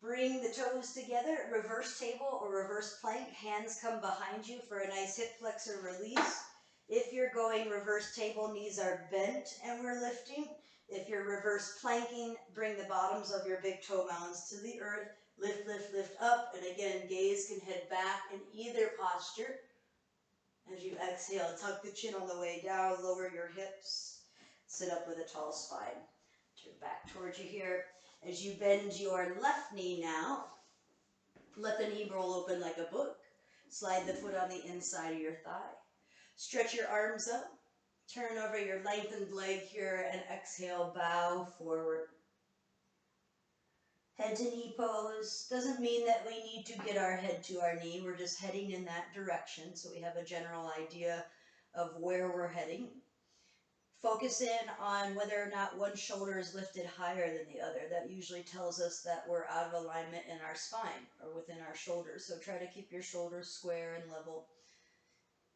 Bring the toes together. Reverse table or reverse plank. Hands come behind you for a nice hip flexor release. If you're going reverse table, knees are bent and we're lifting. If you're reverse planking, bring the bottoms of your big toe mounds to the earth. Lift, lift, lift up. And again, gaze can head back in either posture. As you exhale, tuck the chin on the way down, lower your hips, sit up with a tall spine. Turn back towards you here. As you bend your left knee now, let the knee roll open like a book. Slide the foot on the inside of your thigh. Stretch your arms up. Turn over your lengthened leg here and exhale, bow forward. Head to knee pose doesn't mean that we need to get our head to our knee. We're just heading in that direction, so we have a general idea of where we're heading. Focus in on whether or not one shoulder is lifted higher than the other. That usually tells us that we're out of alignment in our spine or within our shoulders. So try to keep your shoulders square and level.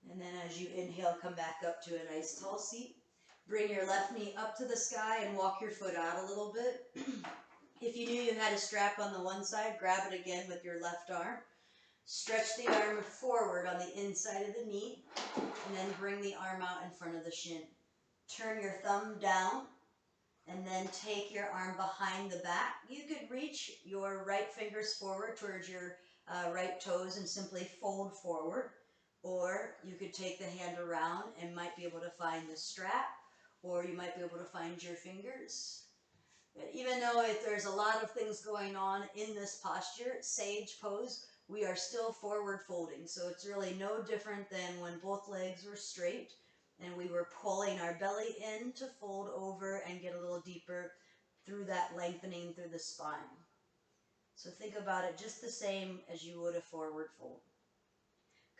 And then as you inhale, come back up to a nice tall seat. Bring your left knee up to the sky and walk your foot out a little bit. If you knew you had a strap on the one side, grab it again with your left arm. Stretch the arm forward on the inside of the knee, and then bring the arm out in front of the shin. Turn your thumb down, and then take your arm behind the back. You could reach your right fingers forward towards your right toes and simply fold forward, or you could take the hand around and might be able to find the strap, or you might be able to find your fingers. But even though there's a lot of things going on in this posture, sage pose, we are still forward folding. So it's really no different than when both legs were straight and we were pulling our belly in to fold over and get a little deeper through that lengthening through the spine. So think about it just the same as you would a forward fold.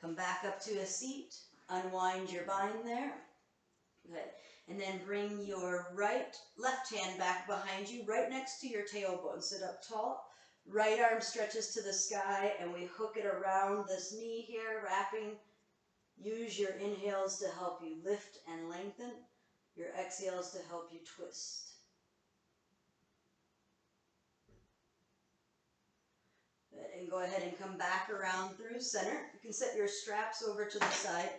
Come back up to a seat, unwind your bind there. Good. And then bring your left hand back behind you, right next to your tailbone. Sit up tall. Right arm stretches to the sky, and we hook it around this knee here, wrapping. Use your inhales to help you lift and lengthen. Your exhales to help you twist. Good. And go ahead and come back around through center. You can set your straps over to the side.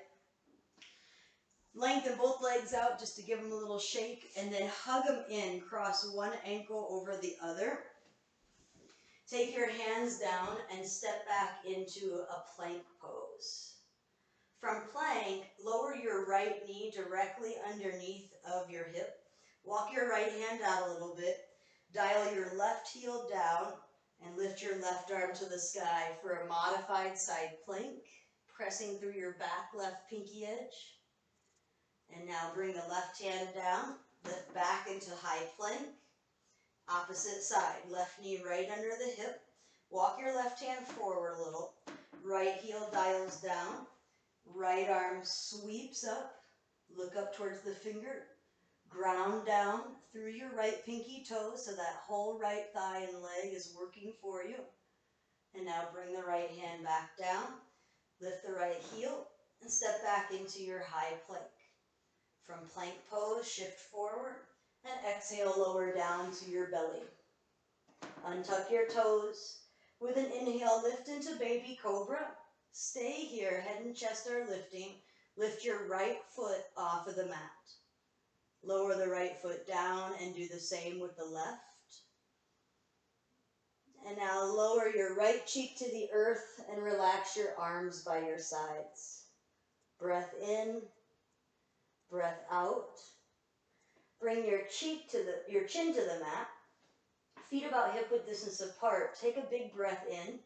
Lengthen both legs out just to give them a little shake, and then hug them in. Cross one ankle over the other. Take your hands down and step back into a plank pose. From plank, lower your right knee directly underneath of your hip. Walk your right hand out a little bit. Dial your left heel down and lift your left arm to the sky for a modified side plank, pressing through your back left pinky edge. And now bring the left hand down, lift back into high plank. Opposite side, left knee right under the hip. Walk your left hand forward a little. Right heel dials down. Right arm sweeps up. Look up towards the finger. Ground down through your right pinky toe so that whole right thigh and leg is working for you. And now bring the right hand back down. Lift the right heel and step back into your high plank. From plank pose, shift forward and exhale, lower down to your belly. Untuck your toes. With an inhale, lift into baby cobra. Stay here, head and chest are lifting. Lift your right foot off of the mat. Lower the right foot down and do the same with the left. And now lower your right cheek to the earth and relax your arms by your sides. Breath in. Breath out. Bring your chin to the mat. Feet about hip width distance apart. Take a big breath in.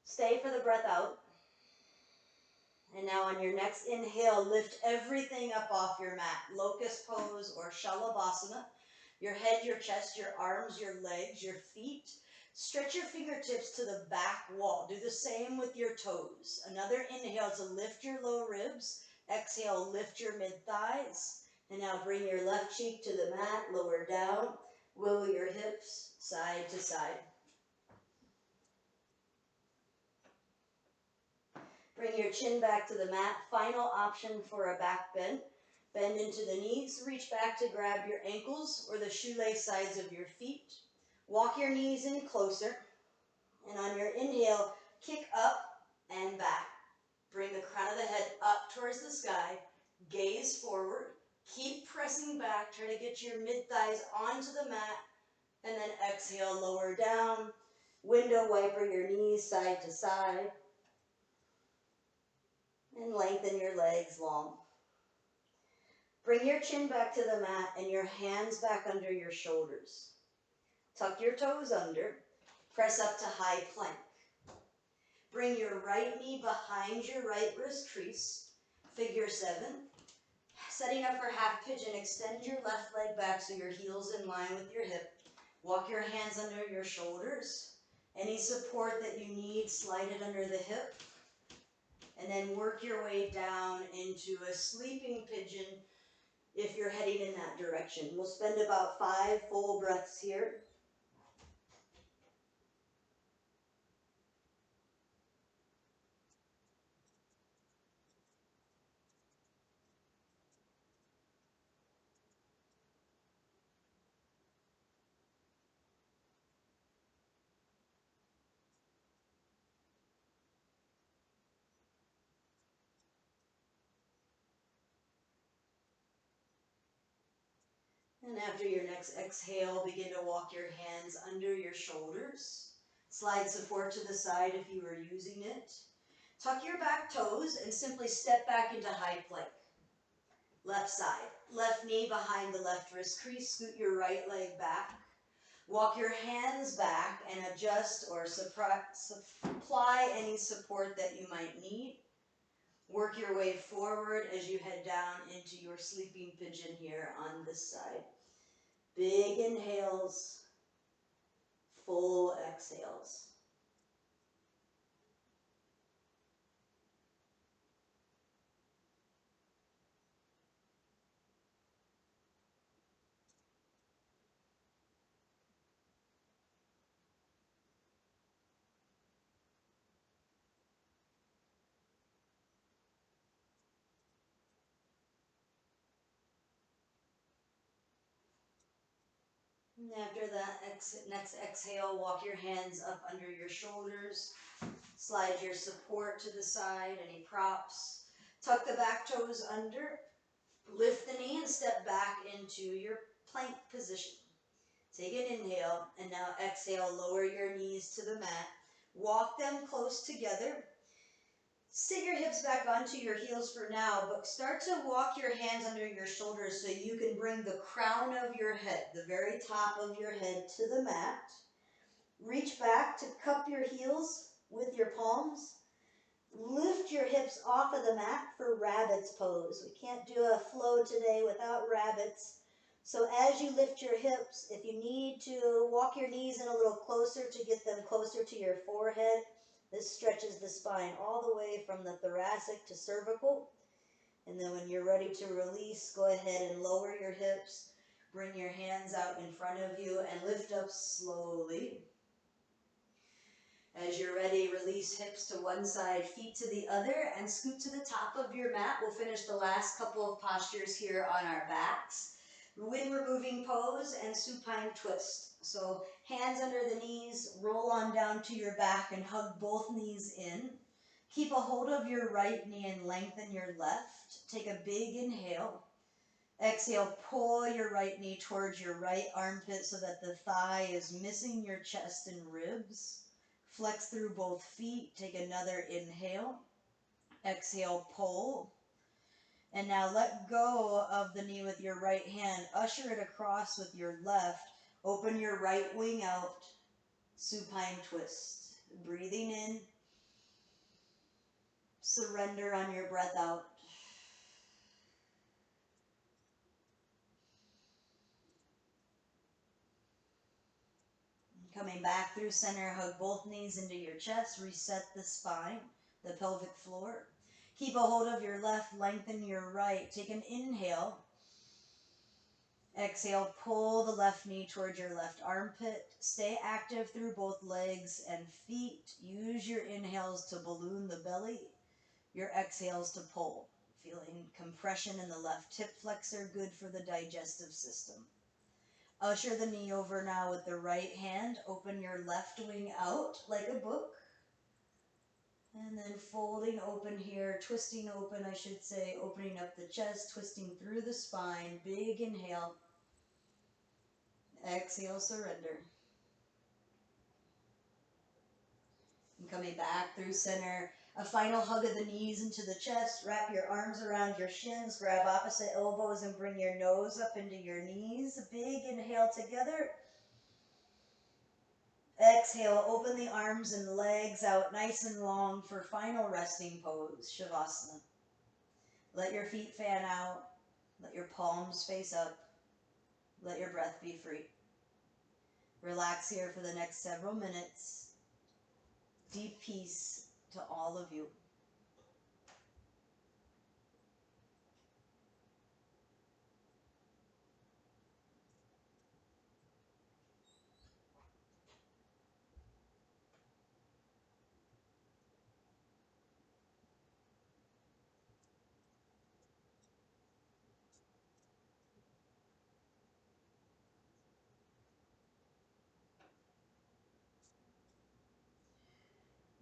Stay for the breath out. And now on your next inhale, lift everything up off your mat. Locust pose or Shalabhasana. Your head, your chest, your arms, your legs, your feet. Stretch your fingertips to the back wall. Do the same with your toes. Another inhale to lift your low ribs. Exhale, lift your mid-thighs. And now bring your left cheek to the mat, lower down. Wiggle your hips side to side. Bring your chin back to the mat. Final option for a back bend. Bend into the knees. Reach back to grab your ankles or the shoelace sides of your feet. Walk your knees in closer. And on your inhale, kick up and back. Bring the crown of the head up towards the sky. Gaze forward. Keep pressing back. Try to get your mid-thighs onto the mat. And then exhale, lower down. Window wiper your knees side to side. And lengthen your legs long. Bring your chin back to the mat and your hands back under your shoulders. Tuck your toes under. Press up to high plank. Bring your right knee behind your right wrist crease. Figure 7. Setting up for half pigeon, extend your left leg back so your heel's in line with your hip. Walk your hands under your shoulders. Any support that you need, slide it under the hip. And then work your way down into a sleeping pigeon if you're heading in that direction. We'll spend about 5 full breaths here. And after your next exhale, begin to walk your hands under your shoulders. Slide support to the side if you are using it. Tuck your back toes and simply step back into high plank. Left side. Left knee behind the left wrist crease. Scoot your right leg back. Walk your hands back and adjust or supply any support that you might need. Work your way forward as you head down into your sleeping pigeon here on this side. Big inhales, full exhales. And after that next exhale, walk your hands up under your shoulders. Slide your support to the side, any props. Tuck the back toes under. Lift the knee and step back into your plank position. Take an inhale, and now exhale, lower your knees to the mat. Walk them close together. Sit your hips back onto your heels for now, but start to walk your hands under your shoulders so you can bring the crown of your head, the very top of your head, to the mat. Reach back to cup your heels with your palms. Lift your hips off of the mat for rabbit's pose. We can't do a flow today without rabbits. So as you lift your hips, if you need to walk your knees in a little closer to get them closer to your forehead, this stretches the spine all the way from the thoracic to cervical. And then when you're ready to release, go ahead and lower your hips. Bring your hands out in front of you and lift up slowly. As you're ready, release hips to one side, feet to the other, and scoot to the top of your mat. We'll finish the last couple of postures here on our backs. Wind removing pose and supine twist. So hands under the knees, roll on down to your back and hug both knees in. Keep a hold of your right knee and lengthen your left. Take a big inhale. Exhale, pull your right knee towards your right armpit so that the thigh is missing your chest and ribs. Flex through both feet. Take another inhale. Exhale, pull. And now let go of the knee with your right hand. Usher it across with your left. Open your right wing out. Supine twist. Breathing in. Surrender on your breath out. Coming back through center, hug both knees into your chest. Reset the spine, the pelvic floor. Keep a hold of your left, lengthen your right. Take an inhale. Exhale, pull the left knee towards your left armpit. Stay active through both legs and feet. Use your inhales to balloon the belly, your exhales to pull. Feeling compression in the left hip flexor, good for the digestive system. Usher the knee over now with the right hand. Open your left wing out like a book. And then folding open here, twisting open, I should say, opening up the chest, twisting through the spine. Big inhale. Exhale, surrender. And coming back through center. A final hug of the knees into the chest. Wrap your arms around your shins. Grab opposite elbows and bring your nose up into your knees. A big inhale together. Exhale, open the arms and legs out nice and long for final resting pose, Shavasana. Let your feet fan out. Let your palms face up. Let your breath be free. Relax here for the next several minutes. Deep peace to all of you.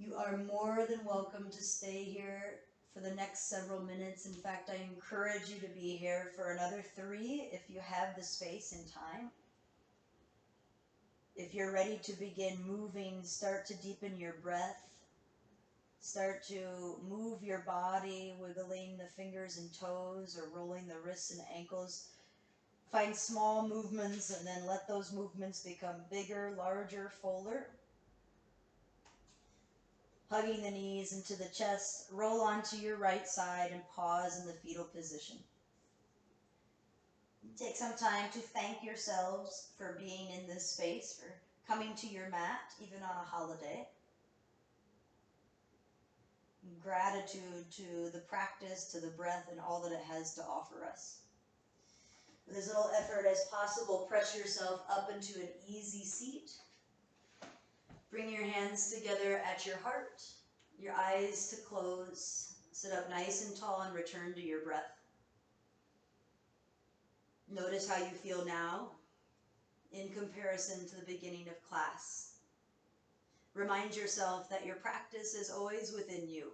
You are more than welcome to stay here for the next several minutes. In fact, I encourage you to be here for another 3 if you have the space and time. If you're ready to begin moving, start to deepen your breath. Start to move your body, wiggling the fingers and toes or rolling the wrists and ankles. Find small movements and then let those movements become bigger, larger, fuller. Hugging the knees into the chest, roll onto your right side and pause in the fetal position. Take some time to thank yourselves for being in this space, for coming to your mat, even on a holiday. Gratitude to the practice, to the breath, and all that it has to offer us. With as little effort as possible, press yourself up into an easy seat. Bring your hands together at your heart, your eyes to close. Sit up nice and tall and return to your breath. Notice how you feel now in comparison to the beginning of class. Remind yourself that your practice is always within you.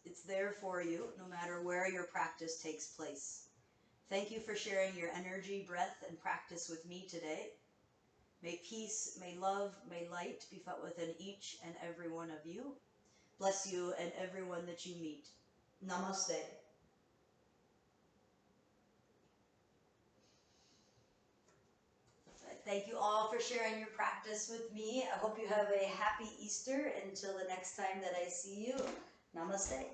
It's there for you, no matter where your practice takes place. Thank you for sharing your energy, breath, and practice with me today. May peace, may love, may light be felt within each and every one of you. Bless you and everyone that you meet. Namaste. Thank you all for sharing your practice with me. I hope you have a happy Easter until the next time that I see you. Namaste.